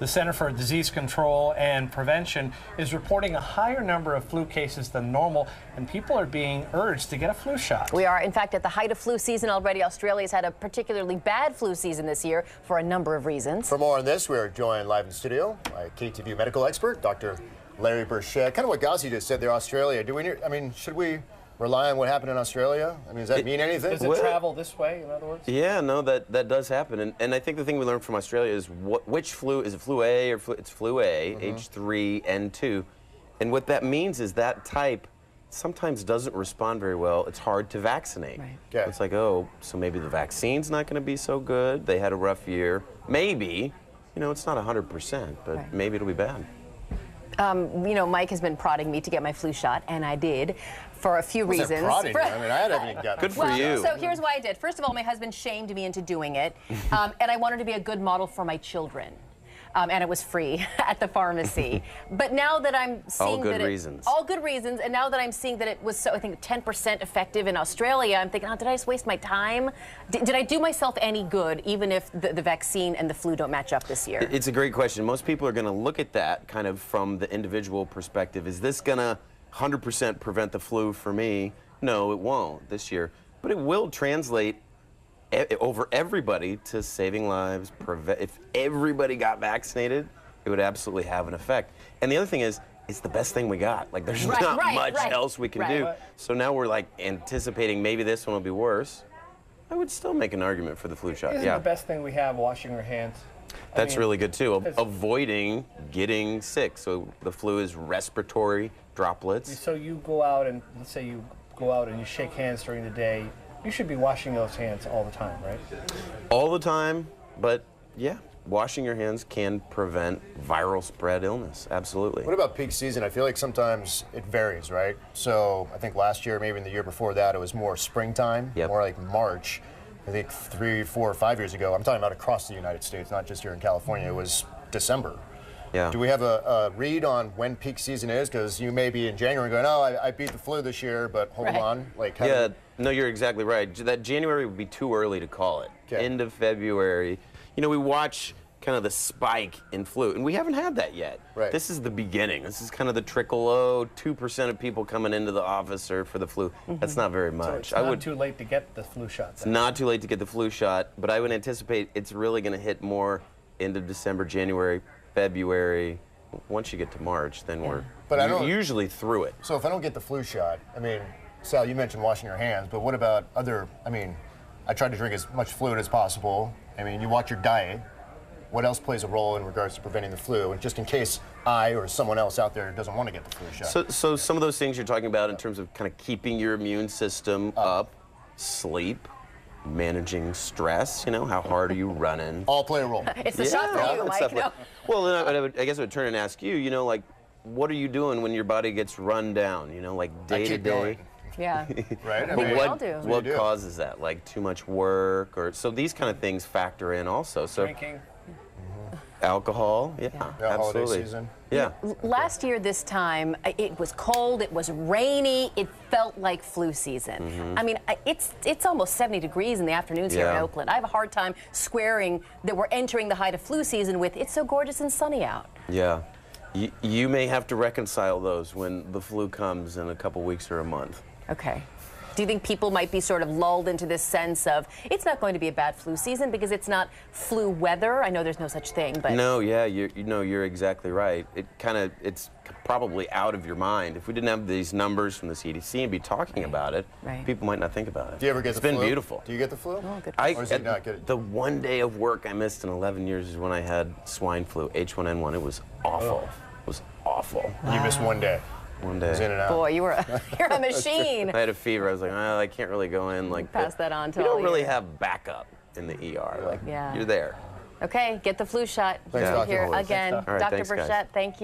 The Center for Disease Control and Prevention is reporting a higher number of flu cases than normal, and people are being urged to get a flu shot. We are, in fact, at the height of flu season already. Australia's had a particularly bad flu season this year for a number of reasons. For more on this, we are joined live in studio by KTVU medical expert, Dr. Larry Burchett. Kind of what Gazi just said there, Australia. Should we rely on what happened in Australia? I mean, does that mean anything? Does it travel this way, in other words? Yeah, no, that does happen. And I think the thing we learned from Australia is which flu, is it flu A or it's flu A, H3N2. And what that means is that type sometimes doesn't respond very well. It's hard to vaccinate. Right. Okay. It's like, oh, so maybe the vaccine's not going to be so good. They had a rough year. Maybe. You know, it's not 100%, but Right. maybe it'll be bad. You know, Mike has been prodding me to get my flu shot, and I did for a few reasons. Prodding you? I mean, I haven't even gotten Good for Well, you. so here's why I did. First of all, my husband shamed me into doing it, and I wanted to be a good model for my children. And it was free at the pharmacy. But now that I'm seeing all good that reasons. All good reasons, and now that I'm seeing that it was so, I think 10% effective in Australia, I'm thinking, oh, did I just waste my time? Did I do myself any good, even if the vaccine and the flu don't match up this year? It's a great question. Most people are going to look at that kind of from the individual perspective. Is this going to 100% prevent the flu for me? No, it won't this year. But it will translate over everybody to saving lives. If everybody got vaccinated, it would absolutely have an effect. And the other thing is, it's the best thing we got. Like, there's not much else we can do. So now we're like anticipating maybe this one will be worse. I would still make an argument for the flu shot. Isn't the best thing we have washing our hands? That's really good too. Avoiding getting sick. So the flu is respiratory droplets. So you go out and, let's say you go out and you shake hands during the day, you should be washing those hands all the time, right? All the time, but yeah, washing your hands can prevent viral spread illness, absolutely. What about peak season? I feel like sometimes it varies, right? So I think last year, maybe in the year before that, it was more springtime, more like March. I think 3, 4, 5 years ago, I'm talking about across the United States, not just here in California, it was December. Yeah. Do we have a read on when peak season is? Because you may be in January going, oh, I beat the flu this year, but hold on. Like, yeah, no, you're exactly right. That January would be too early to call it. Okay. End of February. You know, we watch kind of the spike in flu, and we haven't had that yet. Right. This is the beginning. This is kind of the trickle, 2% of people coming into the office are for the flu. That's not very much. So it's not too late to get the flu shot. It's not too late to get the flu shot, but I would anticipate it's really going to hit more end of December, January, February. Once you get to March, then we're usually through it. So if I don't get the flu shot, I mean, Sal, you mentioned washing your hands, but what about other, I try to drink as much fluid as possible. I mean, you watch your diet. What else plays a role in regards to preventing the flu? And just in case I or someone else out there doesn't want to get the flu shot. So some of those things you're talking about in terms of kind of keeping your immune system up, sleep, managing stress, you know, how hard are you running? All play a role. It's the shot for you, Mike. No. Well, then I guess I would turn and ask you, you know, like, what are you doing when your body gets run down, you know, like day to day? Yeah. Right? I But mean, what causes that? Like too much work, or so these kind of things factor in also. So Drinking. Alcohol, absolutely. Holiday season. Yeah. Last year this time, it was cold, it was rainy, it felt like flu season. I mean, it's almost 70 degrees in the afternoons here in Oakland. I have a hard time squaring that we're entering the height of flu season with it's so gorgeous and sunny out. Yeah. You may have to reconcile those when the flu comes in a couple weeks or a month. Okay. Do you think people might be sort of lulled into this sense of it's not going to be a bad flu season because it's not flu weather? I know there's no such thing, but no, yeah, you're exactly right. It's probably out of your mind. If we didn't have these numbers from the CDC and be talking about it, people might not think about it. Do you ever get the flu? It's been beautiful. Do you get the flu? Oh, good. Or is it not good? The one day of work I missed in 11 years is when I had swine flu, H1N1. It was awful. It was awful. You missed one day. One day. It was in and out. boy, you're a machine. I had a fever. I was like, oh, I can't really go in. Like, Pass that on to you all don't really your- have backup in the ER. Like, you're there. Okay, get the flu shot. Thanks, Dr. Here Hollis. again, All right, Dr. thanks, guys. Burchett, thank you.